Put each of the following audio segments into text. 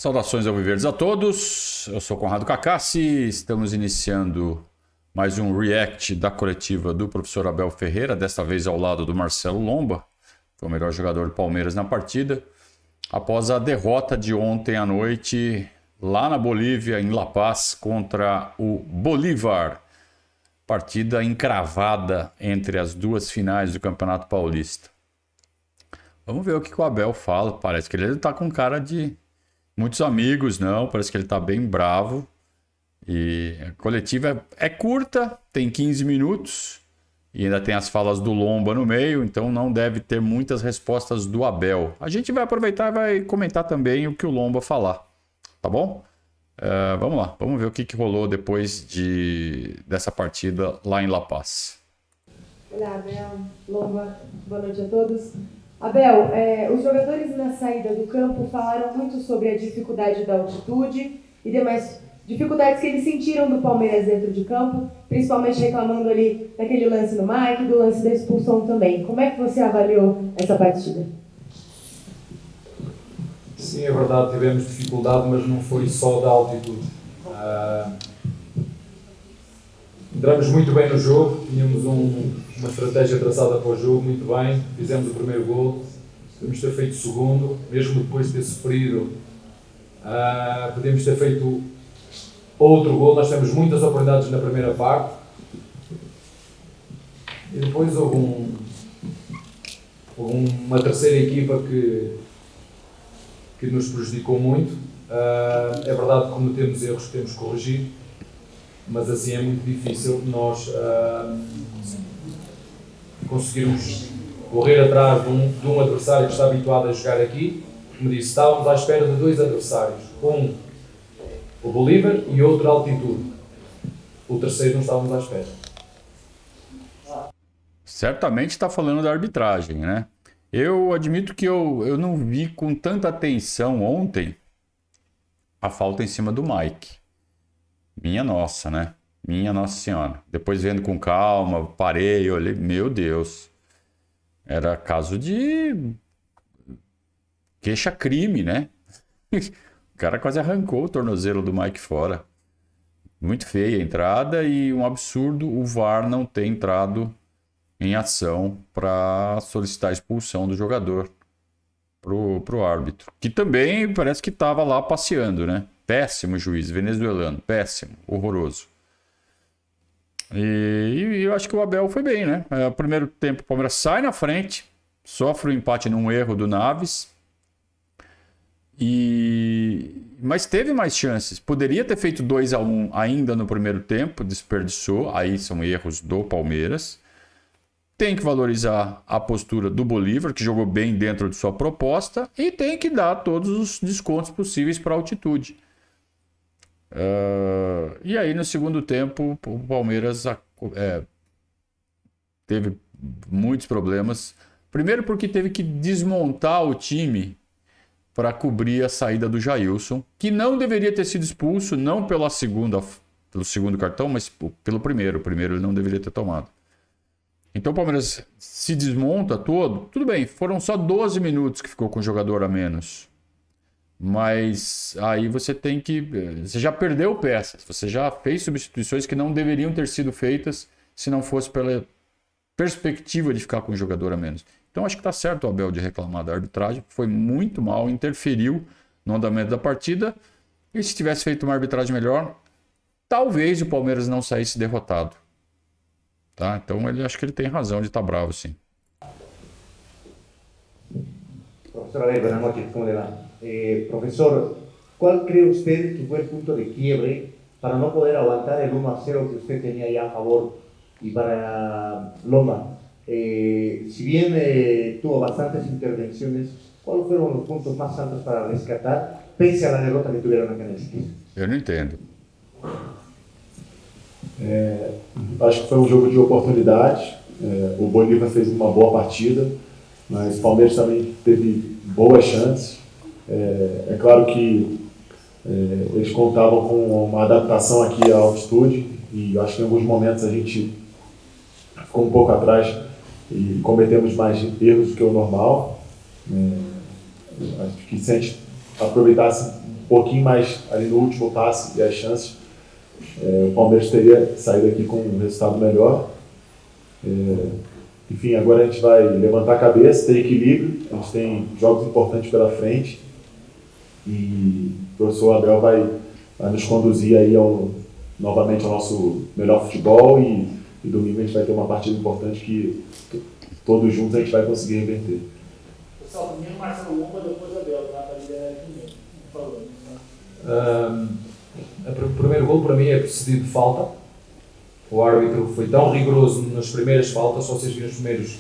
Saudações alviverdes a todos, eu sou Conrado Cacassi, estamos iniciando mais um react da coletiva do professor Abel Ferreira, desta vez ao lado do Marcelo Lomba, foi o melhor jogador do Palmeiras na partida, após a derrota de ontem à noite lá na Bolívia, em La Paz, contra o Bolívar. Partida encravada entre as duas finais do Campeonato Paulista. Vamos ver o que o Abel fala, parece que ele está com cara de muitos amigos, não, parece que ele está bem bravo. E a coletiva é curta, tem 15 minutos e ainda tem as falas do Lomba no meio, então não deve ter muitas respostas do Abel. A gente vai aproveitar e vai comentar também o que o Lomba falar, tá bom? Vamos lá, vamos ver o que rolou depois dessa partida lá em La Paz. Olá, Abel, Lomba, boa noite a todos. Abel, os jogadores na saída do campo falaram muito sobre a dificuldade da altitude e demais dificuldades que eles sentiram do Palmeiras dentro de campo, principalmente reclamando ali daquele lance no Mike, do lance da expulsão também. Como é que você avaliou essa partida? Sim, é verdade, tivemos dificuldade, mas não foi só da altitude. Entramos muito bem no jogo, tínhamos uma estratégia traçada para o jogo, muito bem, fizemos o primeiro gol, podemos ter feito o segundo, mesmo depois de ter sofrido, podemos ter feito outro gol. Nós tivemos muitas oportunidades na primeira parte, e depois houve uma terceira equipa que nos prejudicou muito. É verdade que cometemos erros que temos que corrigir, mas assim é muito difícil nós conseguirmos correr atrás de um adversário que está habituado a jogar aqui. Como disse, estávamos à espera de dois adversários, um o Bolívar e outro altitude. O terceiro não estávamos à espera. Certamente está falando da arbitragem, né? Eu admito que eu não vi com tanta atenção ontem a falta em cima do Mike. Minha nossa, né? Minha Nossa Senhora. Depois vendo com calma, parei, olhei, meu Deus. Era caso de queixa-crime, né? O cara quase arrancou o tornozelo do Mike fora. Muito feia a entrada e um absurdo o VAR não ter entrado em ação para solicitar a expulsão do jogador pro árbitro. Que também parece que estava lá passeando, né? Péssimo juiz, venezuelano, péssimo, horroroso. E eu acho que o Abel foi bem, né? Primeiro tempo o Palmeiras sai na frente, sofre o empate num erro do Naves, mas teve mais chances. Poderia ter feito 2-1 ainda no primeiro tempo, desperdiçou, aí são erros do Palmeiras. Tem que valorizar a postura do Bolívar, que jogou bem dentro de sua proposta, e tem que dar todos os descontos possíveis para a altitude. E aí, no segundo tempo, o Palmeiras teve muitos problemas. Primeiro porque teve que desmontar o time para cobrir a saída do Jailson, que não deveria ter sido expulso, não pelo segundo cartão, mas pelo primeiro. O primeiro ele não deveria ter tomado. Então o Palmeiras se desmonta todo. Tudo bem, foram só 12 minutos que ficou com o jogador a menos. Mas aí você já perdeu peças. Você já fez substituições que não deveriam ter sido feitas se não fosse pela perspectiva de ficar com o jogador a menos. Então acho que está certo o Abel de reclamar da arbitragem. Foi muito mal, interferiu no andamento da partida. E se tivesse feito uma arbitragem melhor, talvez o Palmeiras não saísse derrotado. Tá? Então acho que ele tem razão de estar bravo, sim. Profesor Abel, buenas noches, ¿cómo le va? Profesor, ¿cuál cree usted que fue el punto de quiebre para no poder aguantar el 1-0 que usted tenía ya a favor? Y para Lomba, si bien tuvo bastantes intervenciones, ¿cuáles fueron los puntos más altos para rescatar, pese a la derrota que tuvieron acá en el sitio? Eu não entendo. Acho que foi um jogo de oportunidade. O Bolívar fez uma boa partida, mas o Palmeiras também teve boas chances. É claro que eles contavam com uma adaptação aqui à altitude e acho que em alguns momentos a gente ficou um pouco atrás e cometemos mais erros do que o normal. Acho que se a gente aproveitasse um pouquinho mais ali no último passe e as chances, o Palmeiras teria saído aqui com um resultado melhor. Enfim, agora a gente vai levantar a cabeça, ter equilíbrio, a gente tem jogos importantes pela frente e o professor Abel vai nos conduzir aí novamente ao nosso melhor futebol e domingo a gente vai ter uma partida importante que todos juntos a gente vai conseguir reverter. Pessoal, primeiro Marcelo Lomba, depois Abel, tá? Para liderar primeiro. Falando. O primeiro gol para mim é precedido de falta. O árbitro foi tão rigoroso nas primeiras faltas, se vocês viram os primeiros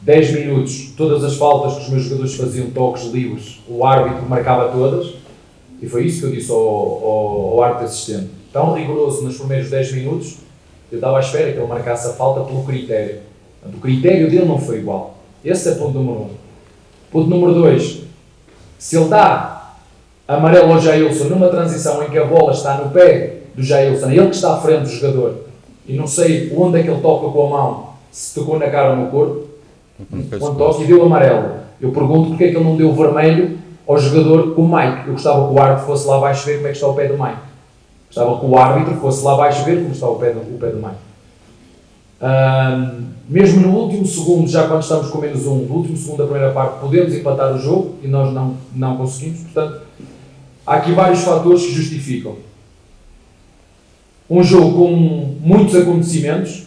10 minutos, todas as faltas que os meus jogadores faziam, toques livres, o árbitro marcava todas, e foi isso que eu disse ao árbitro assistente. Tão rigoroso nos primeiros 10 minutos, eu estava à espera que ele marcasse a falta pelo critério. O critério dele não foi igual. Esse é ponto número 1. Ponto número 2, se ele dá amarelo ao Jailson numa transição em que a bola está no pé do Jailson, ele que está à frente do jogador, e não sei onde é que ele toca com a mão, se tocou na cara ou no corpo, quando toca e deu amarelo. Eu pergunto porque é que ele não deu vermelho ao jogador com o Mike. Eu gostava que o árbitro fosse lá abaixo ver como é que está o pé do Mike. Gostava que o árbitro fosse lá abaixo ver como está o pé do Mike. Mesmo no último segundo, já quando estamos com -1, no último segundo da primeira parte, podemos empatar o jogo e nós não conseguimos. Portanto, há aqui vários fatores que justificam. Um jogo com muitos acontecimentos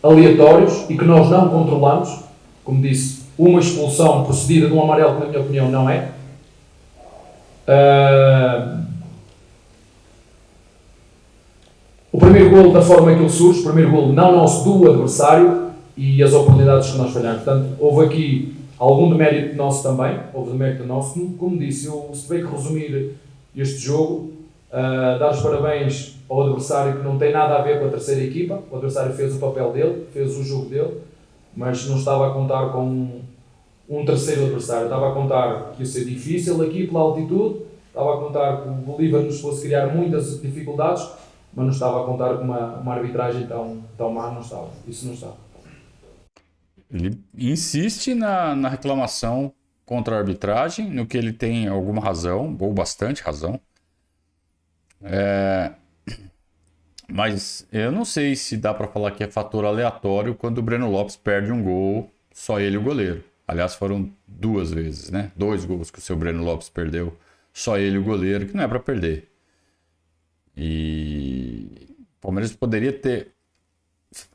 aleatórios e que nós não controlamos. Como disse, uma expulsão procedida de um amarelo que, na minha opinião, não é. O primeiro golo, da forma que ele surge, o primeiro golo não nosso, do adversário, e as oportunidades que nós falhamos. Portanto, houve aqui algum demérito nosso também, como disse, eu se tiver que resumir este jogo, dar os parabéns ao adversário, que não tem nada a ver com a terceira equipa. O adversário fez o papel dele, fez o jogo dele, mas não estava a contar com um terceiro adversário. Estava a contar que ia ser difícil aqui pela altitude, estava a contar que o Bolívar nos fosse criar muitas dificuldades, mas não estava a contar com uma arbitragem tão má, não estava. Isso não estava. Ele insiste na reclamação contra a arbitragem, no que ele tem alguma razão, ou bastante razão. Mas eu não sei se dá para falar que é fator aleatório quando o Breno Lopes perde um gol, só ele e o goleiro. Aliás, foram 2 vezes, né? 2 gols que o seu Breno Lopes perdeu, só ele e o goleiro, que não é para perder. E o Palmeiras poderia ter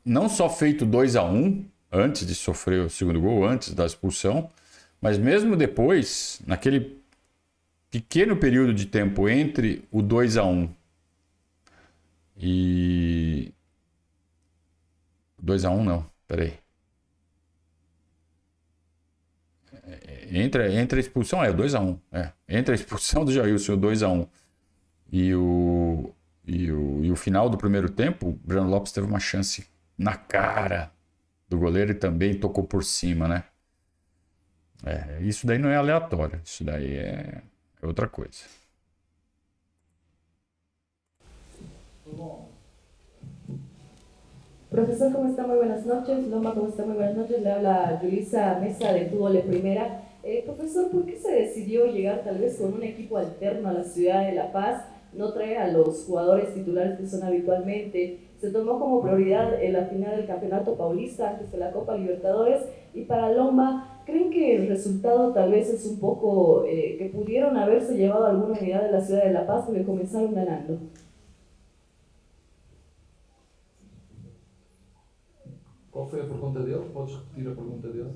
não só feito 2-1 antes de sofrer o segundo gol, antes da expulsão, mas mesmo depois, naquele pequeno período de tempo entre o 2-1 e... 2-1 não, peraí. Entre a expulsão, o 2-1. Entre a expulsão do Jailson e o 2-1 e o final do primeiro tempo, o Breno Lopes teve uma chance na cara do goleiro e também tocou por cima, né? Isso daí não é aleatório, isso daí é outra coisa. Profesor, ¿cómo está? Muy buenas noches. Loma, ¿cómo está? Muy buenas noches. Le habla Yulisa Mesa de Fútbol de Primera. Profesor, ¿por qué se decidió llegar tal vez con un equipo alterno a la ciudad de La Paz? No traer a los jugadores titulares que son habitualmente. Se tomó como prioridad en la final del Campeonato Paulista antes de la Copa Libertadores. Y para Loma, ¿creen que el resultado tal vez es un poco que pudieron haberse llevado alguna unidad de la ciudad de La Paz porque comenzaron ganando? Qual foi a pergunta dele? Podes repetir a pergunta dele?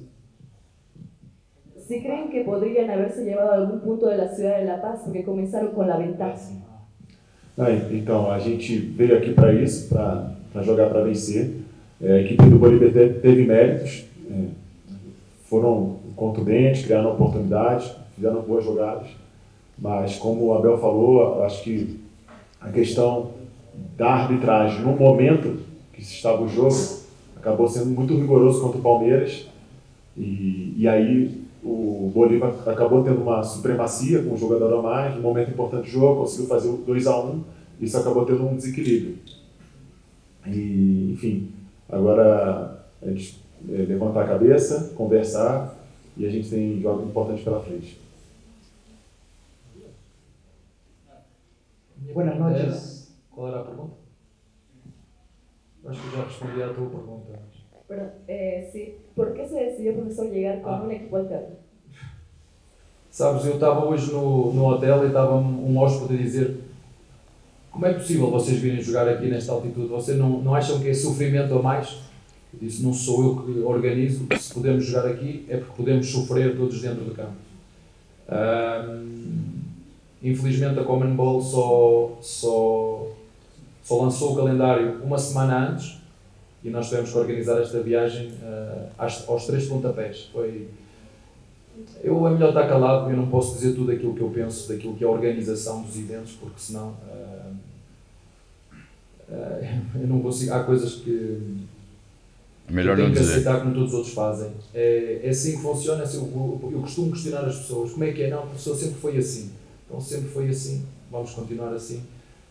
¿Sí creen que podrían haberse llevado algún punto de la ciudad de La Paz porque comenzaron con la ventaja? Então, a gente veio aqui para isso, para jogar para vencer. A equipe do Bolívar teve méritos, foram contundentes, criaram oportunidades, fizeram boas jogadas, mas como o Abel falou, acho que a questão da arbitragem no momento que se estava o jogo acabou sendo muito rigoroso contra o Palmeiras e aí o Bolívar acabou tendo uma supremacia com o jogador a mais, no momento importante do jogo, conseguiu fazer o 2-1, isso acabou tendo um desequilíbrio. E, enfim, agora a gente levantar a cabeça, conversar e a gente tem jogos importantes pela frente. Buenas noches. Qual era a pergunta? Acho que já respondi à tua pergunta. Pero, sí, ¿por qué se decidió, profesor, llegar con un equipo alterno? Sabes, eu estava hoje no hotel e estava um hóspede a dizer: como é possível vocês virem jogar aqui nesta altitude? Vocês não acham que é sofrimento a mais? Eu disse: não sou eu que organizo, se podemos jogar aqui é porque podemos sofrer todos dentro do campo. Infelizmente a Common Ball só lançou o calendário uma semana antes e nós tivemos que organizar esta viagem aos 3 pontapés. É melhor estar calado, porque eu não posso dizer tudo aquilo que eu penso, daquilo que é a organização dos eventos, porque senão eu não consigo. Há coisas que Melhor eu tenho não que dizer. aceitar como todos os outros fazem. É assim que funciona. Eu costumo questionar as pessoas: como é que é? Não, o professor sempre foi assim. Então sempre foi assim, vamos continuar assim.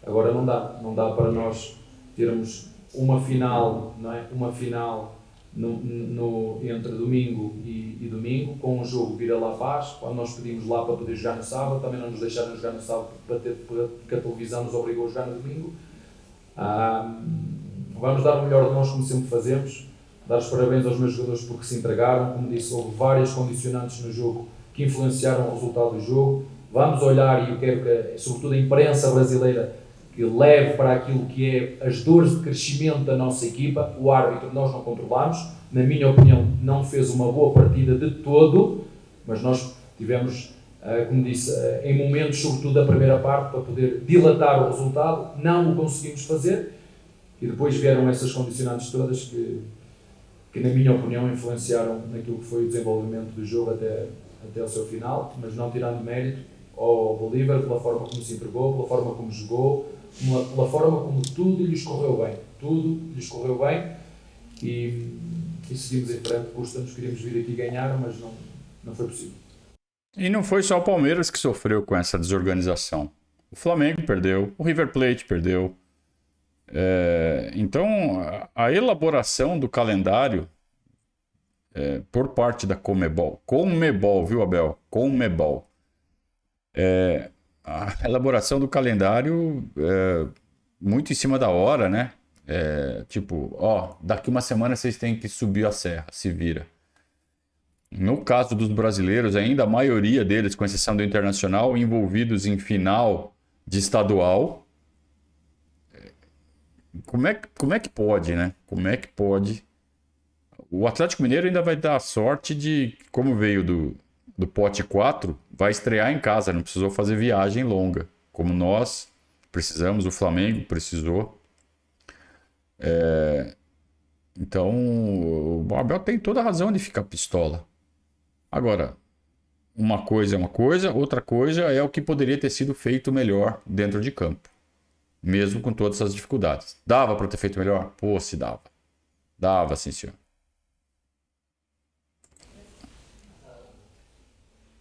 Agora não dá para nós termos uma final, não é? Uma final entre domingo e domingo, com um jogo vir a La Paz, quando nós pedimos lá para poder jogar no sábado, também não nos deixaram jogar no sábado porque a televisão nos obrigou a jogar no domingo. Vamos dar o melhor de nós, como sempre fazemos, dar os parabéns aos meus jogadores porque se entregaram. Como disse, houve várias condicionantes no jogo que influenciaram o resultado do jogo. Vamos olhar, e eu quero que, sobretudo, a imprensa brasileira que leve para aquilo que é as dores de crescimento da nossa equipa. O árbitro nós não controlamos, na minha opinião não fez uma boa partida de todo, mas nós tivemos, como disse, em momentos, sobretudo da primeira parte, para poder dilatar o resultado, não o conseguimos fazer, e depois vieram essas condicionantes todas que na minha opinião influenciaram naquilo que foi o desenvolvimento do jogo até o seu final, mas não tirando mérito ao Bolívar pela forma como se entregou, pela forma como jogou, pela forma como tudo lhes correu bem. Tudo lhes correu bem e seguimos em frente. Custa-nos, queríamos vir aqui ganhar, mas não foi possível. E não foi só o Palmeiras que sofreu com essa desorganização. O Flamengo perdeu, o River Plate perdeu. Então, a elaboração do calendário por parte da Conmebol, viu, Abel? Conmebol. A elaboração do calendário muito em cima da hora, né? Tipo, daqui uma semana vocês têm que subir a serra, se vira. No caso dos brasileiros, ainda a maioria deles, com exceção do Internacional, envolvidos em final de estadual. Como é que pode, né? Como é que pode? O Atlético Mineiro ainda vai dar a sorte de, como veio do pote 4, vai estrear em casa, não precisou fazer viagem longa, como nós precisamos, o Flamengo precisou. Então, o Abel tem toda a razão de ficar pistola. Agora, uma coisa é uma coisa, outra coisa é o que poderia ter sido feito melhor dentro de campo, mesmo com todas essas dificuldades. Dava para ter feito melhor? Pô, se dava. Dava, sim, senhor.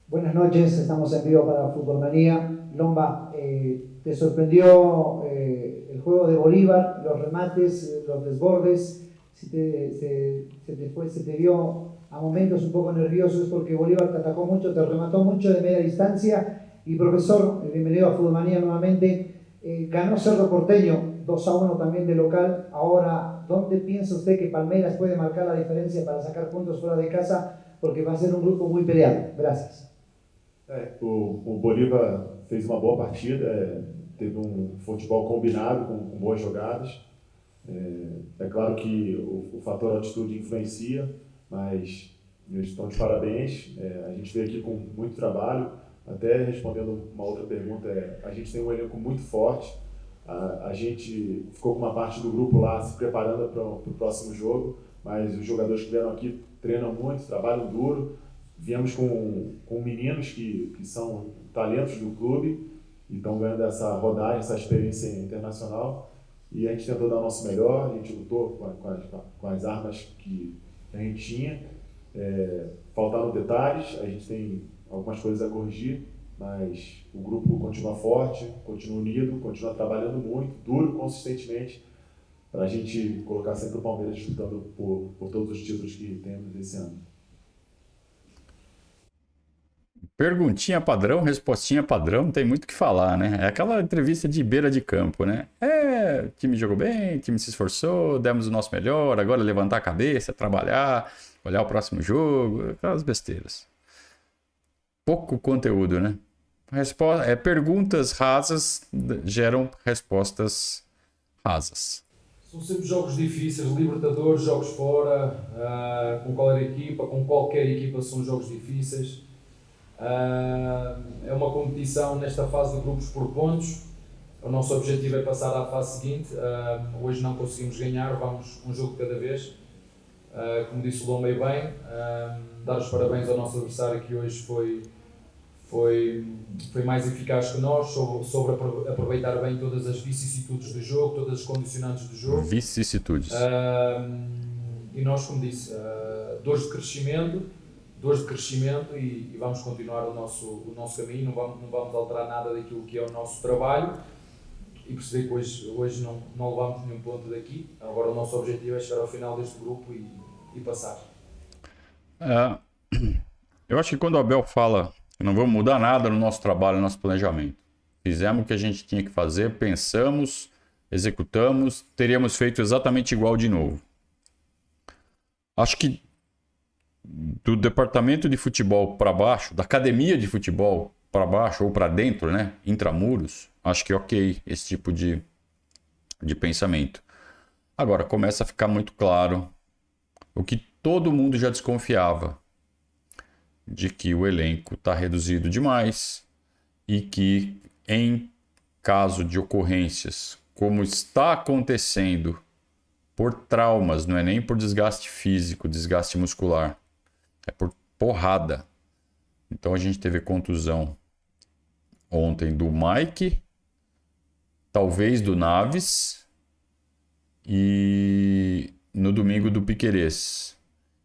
Buenas noches, estamos en vivo para Fútbol Manía. Lomba, ¿te sorprendió el juego de Bolívar, los remates, los desbordes? Si se te vio a momentos un poco nervioso, es porque Bolívar te atacó mucho, te remató mucho de media distancia. Y profesor, bienvenido a Fútbol Manía nuevamente. Ganó Cerro Porteño 2-1 también de local. Ahora, ¿dónde piensa usted que Palmeiras puede marcar la diferencia para sacar puntos fuera de casa? Porque va a ser un grupo muy peleado. Gracias. O Bolívar fez uma boa partida, teve um futebol combinado com boas jogadas. É claro que o fator altitude influencia, mas eles estão de parabéns. A gente veio aqui com muito trabalho. Até respondendo uma outra pergunta, a gente tem um elenco muito forte. A gente ficou com uma parte do grupo lá se preparando para o próximo jogo, mas os jogadores que vieram aqui treinam muito, trabalham duro. Viemos com meninos que são talentos do clube e estão ganhando essa rodagem, essa experiência internacional. E a gente tentou dar o nosso melhor, a gente lutou com as armas que a gente tinha. Faltaram detalhes, a gente tem algumas coisas a corrigir, mas o grupo continua forte, continua unido, continua trabalhando muito, duro, consistentemente, para a gente colocar sempre o Palmeiras disputando por todos os títulos que temos esse ano. Perguntinha padrão, respostinha padrão, não tem muito o que falar, né? É aquela entrevista de beira de campo, né? O time jogou bem, o time se esforçou, demos o nosso melhor, agora é levantar a cabeça, trabalhar, olhar o próximo jogo, aquelas besteiras. Pouco conteúdo, né? Perguntas rasas geram respostas rasas. São sempre jogos difíceis, Libertadores, jogos fora, com qualquer equipa são jogos difíceis. É uma competição nesta fase de grupos por pontos. O nosso objetivo é passar à fase seguinte. Hoje não conseguimos ganhar, vamos um jogo de cada vez. Como disse o Lomba bem, dar os parabéns ao nosso adversário que hoje foi mais eficaz que nós, sobre aproveitar bem todas as vicissitudes do jogo, todas as condicionantes do jogo. Vicissitudes. E nós, como disse, dores de crescimento e vamos continuar o nosso caminho, não vamos alterar nada daquilo que é o nosso trabalho e perceber que hoje não levamos nenhum ponto daqui. Agora o nosso objetivo é chegar ao final deste grupo e passar. Eu acho que quando o Abel fala que não vamos mudar nada no nosso trabalho, no nosso planejamento, fizemos o que a gente tinha que fazer, pensamos, executamos, teríamos feito exatamente igual de novo. Acho que do departamento de futebol para baixo, da academia de futebol para baixo ou para dentro, né, intramuros, acho que é ok esse tipo de pensamento. Agora começa a ficar muito claro o que todo mundo já desconfiava, de que o elenco está reduzido demais e que em caso de ocorrências, como está acontecendo por traumas, não é nem por desgaste físico, desgaste muscular, é por porrada. Então a gente teve contusão ontem do Mike, talvez do Naves e no domingo do Piquerez.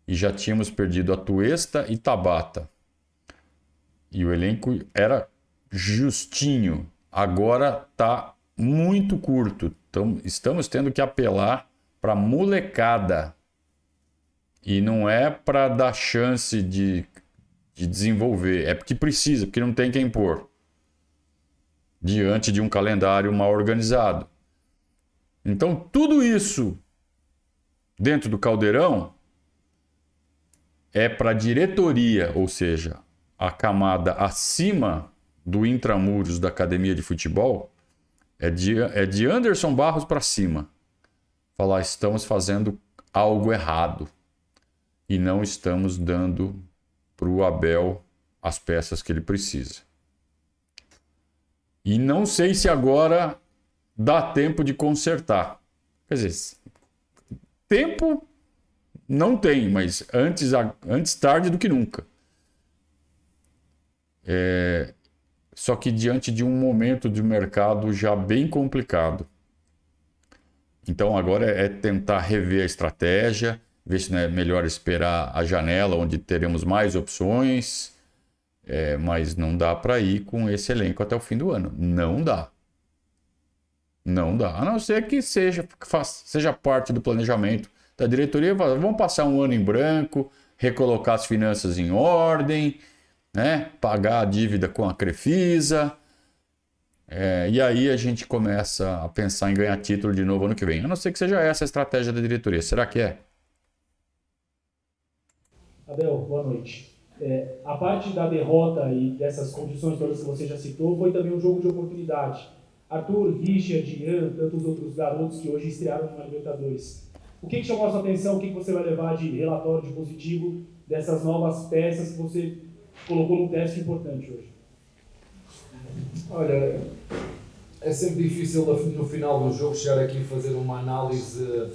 E já tínhamos perdido a Tuesta e Tabata. E o elenco era justinho. Agora está muito curto. Então, estamos tendo que apelar para molecada. E não é para dar chance de desenvolver. É porque precisa, porque não tem quem pôr. Diante de um calendário mal organizado. Então, tudo isso dentro do caldeirão é para a diretoria, ou seja, a camada acima do intramuros da academia de futebol, é de Anderson Barros para cima. Falar, estamos fazendo algo errado e não estamos dando para o Abel as peças que ele precisa. E não sei se agora dá tempo de consertar. Quer dizer, tempo não tem, mas antes tarde do que nunca. Só que diante de um momento de mercado já bem complicado. Então agora é tentar rever a estratégia, ver se não é melhor esperar a janela onde teremos mais opções, mas não dá para ir com esse elenco até o fim do ano. Não dá. Não dá. A não ser que seja parte do planejamento da diretoria. Vamos passar um ano em branco, recolocar as finanças em ordem, né? Pagar a dívida com a Crefisa. E aí a gente começa a pensar em ganhar título de novo ano que vem. A não ser que seja essa a estratégia da diretoria. Será que é? Abel, boa noite. A parte da derrota e dessas condições todas que você já citou foi também um jogo de oportunidade. Arthur, Richard, Ian, tantos outros garotos que hoje estrearam na Libertadores. O que chamou a sua atenção? O que você vai levar de relatório de positivo dessas novas peças que você colocou num teste importante hoje? Olha, é sempre difícil no final do jogo chegar aqui e fazer uma análise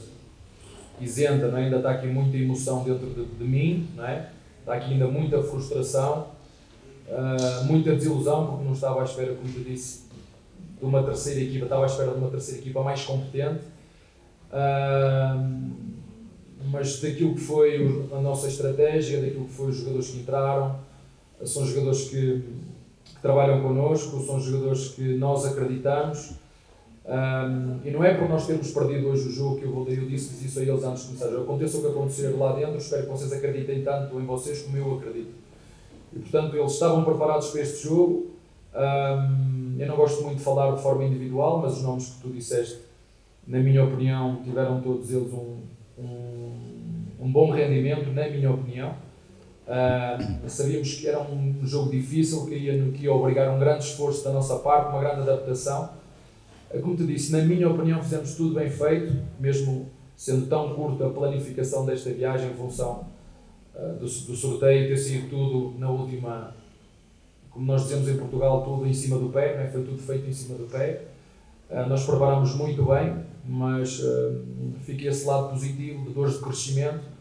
isenta, não é? Ainda está aqui muita emoção dentro de mim, não é? Está aqui ainda muita frustração, muita desilusão, porque não estava à espera, como te disse, de uma terceira equipa, estava à espera de uma terceira equipa mais competente, mas daquilo que foi a nossa estratégia, daquilo que foi os jogadores que entraram, são jogadores que trabalham connosco, são jogadores que nós acreditamos, e não é por nós termos perdido hoje o jogo que eu disse isso a eles antes de começar. Aconteça o que acontecer lá dentro, espero que vocês acreditem tanto em vocês como eu acredito. E, portanto, eles estavam preparados para este jogo. Eu não gosto muito de falar de forma individual, mas os nomes que tu disseste, na minha opinião, tiveram todos eles um bom rendimento, na minha opinião. Sabíamos que era um jogo difícil, que ia obrigar um grande esforço da nossa parte, uma grande adaptação. Como te disse, na minha opinião, fizemos tudo bem feito, mesmo sendo tão curta a planificação desta viagem em função do sorteio, ter sido tudo na última, como nós dizemos em Portugal, tudo em cima do pé, né? Foi tudo feito em cima do pé. Nós preparámos muito bem, mas fica esse lado positivo de dores de crescimento.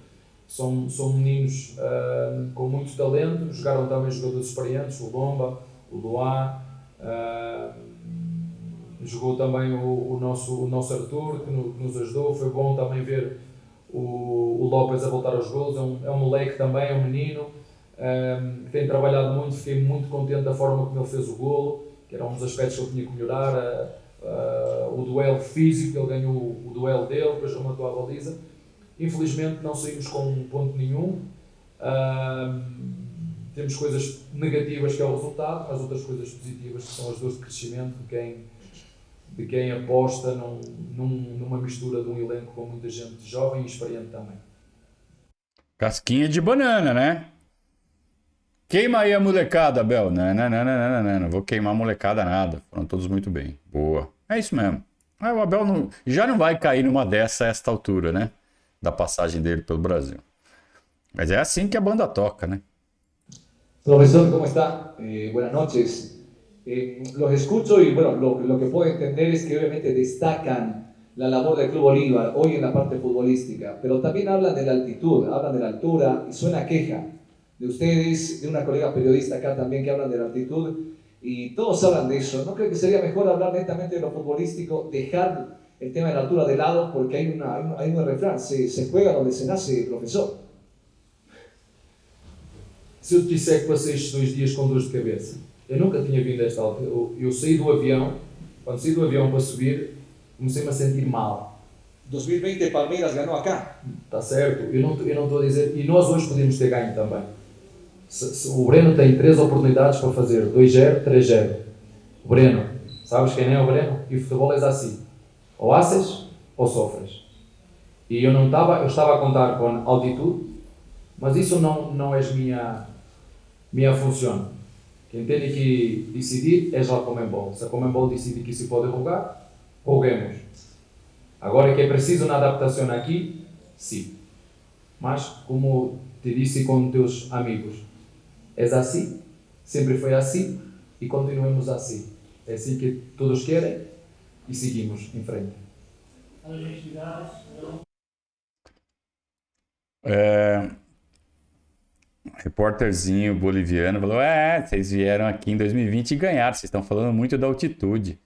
São meninos com muito talento, jogaram também jogadores experientes, o Lomba, o Luá, jogou também o nosso Arthur, que nos ajudou. Foi bom também ver o Lopes a voltar aos golos. É um moleque também, é um menino que tem trabalhado muito. Fiquei muito contente da forma como ele fez o golo, que era um dos aspectos que ele tinha que melhorar. O duelo físico, ele ganhou o duelo dele, depois rematou a baliza. Infelizmente não saímos com ponto nenhum. Temos coisas negativas que é o resultado, mas outras coisas positivas que são as dores de crescimento de quem aposta numa mistura de um elenco com muita gente jovem e experiente também. Casquinha de banana, né? Queima aí a molecada, Abel. Não vou queimar a molecada nada. Foram todos muito bem. Boa. É isso mesmo. O Abel já não vai cair numa dessa a esta altura, né? Da passagem dele pelo Brasil. Mas é assim que a banda toca, né? Profesor, ¿cómo está? Buenas noches. Los escucho y bueno, lo que puedo entender es que obviamente destacan la labor del Club Bolívar hoy en la parte futbolística, pero también hablan de la altitud, hablan de la altura y suena queja de ustedes, de una colega periodista acá también que hablan de la altitud y todos hablan de eso. ¿No creo que sería mejor hablar netamente de lo futbolístico, dejar el tema de la altura de lado? Porque hay un refrán, se juega donde se nace, profesor. Se eu te disser que passei estes 2 dias com dores de cabeça, eu nunca tinha vindo a esta altura. Eu saí do avião, quando saí do avião para subir, comecei-me a sentir mal. 2020 Palmeiras ganhou acá. Está certo, eu não estou a dizer, e nós hoje podemos ter ganho também. O Breno tem 3 oportunidades para fazer 2-0, 3-0. O Breno, sabes quem é o Breno? E o futebol é assim, ou haces ou sofres. E eu estava a contar com altitude, mas isso não é minha função. Quem tem que decidir é a Comembol. Se a Comembol decide que se pode jogar, joguemos. Agora que é preciso uma adaptação aqui, sim. Mas, como te disse com teus amigos, é assim, sempre foi assim e continuemos assim. É assim que todos querem e seguimos em frente. Repórterzinho boliviano falou: vocês vieram aqui em 2020 e ganharam, vocês estão falando muito da altitude.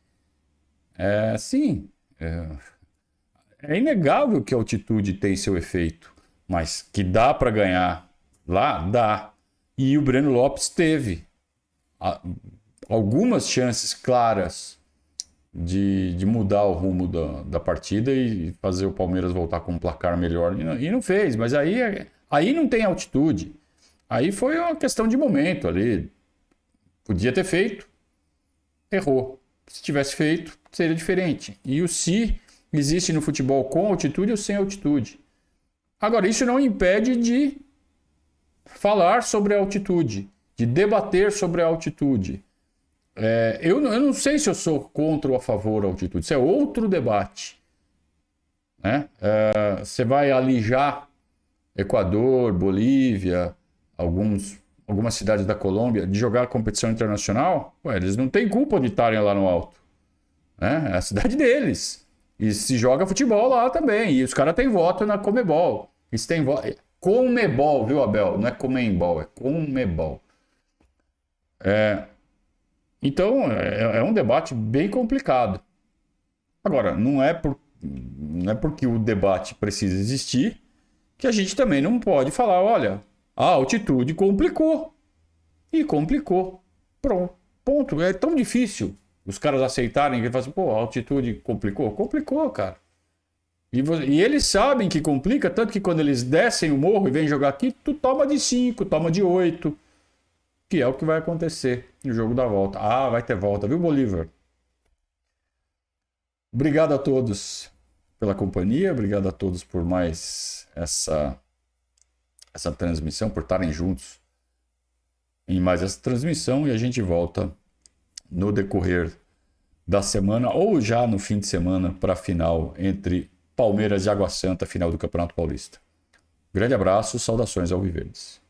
Sim, é inegável que a altitude tem seu efeito, mas que dá para ganhar lá, dá. E o Breno Lopes teve algumas chances claras de mudar o rumo da partida e fazer o Palmeiras voltar com um placar melhor. E não fez, mas aí não tem altitude. Aí foi uma questão de momento ali. Podia ter feito, errou. Se tivesse feito, seria diferente. E o se existe no futebol com altitude ou sem altitude. Agora, isso não impede de falar sobre a altitude, de debater sobre a altitude. Eu não sei se eu sou contra ou a favor da altitude. Isso é outro debate. Né? Você vai alijar Equador, Bolívia, algumas cidades da Colômbia de jogar a competição internacional? Eles não têm culpa de estarem lá no alto. Né? É a cidade deles. E se joga futebol lá também. E os caras têm voto na Comebol. Eles têm voto. Comebol, viu, Abel? Não é Comembol, é Comebol. Então, é um debate bem complicado. Agora, não é porque o debate precisa existir que a gente também não pode falar, olha, a altitude complicou. E complicou. Pronto. Ponto. É tão difícil os caras aceitarem que falam assim, a altitude complicou. Complicou, cara. E eles sabem que complica, tanto que quando eles descem o morro e vêm jogar aqui, tu toma de 5, toma de 8. que é o que vai acontecer no jogo da volta. Ah, vai ter volta, viu, Bolívar? Obrigado a todos pela companhia, obrigado a todos por mais essa transmissão, por estarem juntos em mais essa transmissão, e a gente volta no decorrer da semana ou já no fim de semana para a final entre Palmeiras e Água Santa, final do Campeonato Paulista. Grande abraço, saudações ao Viverdes.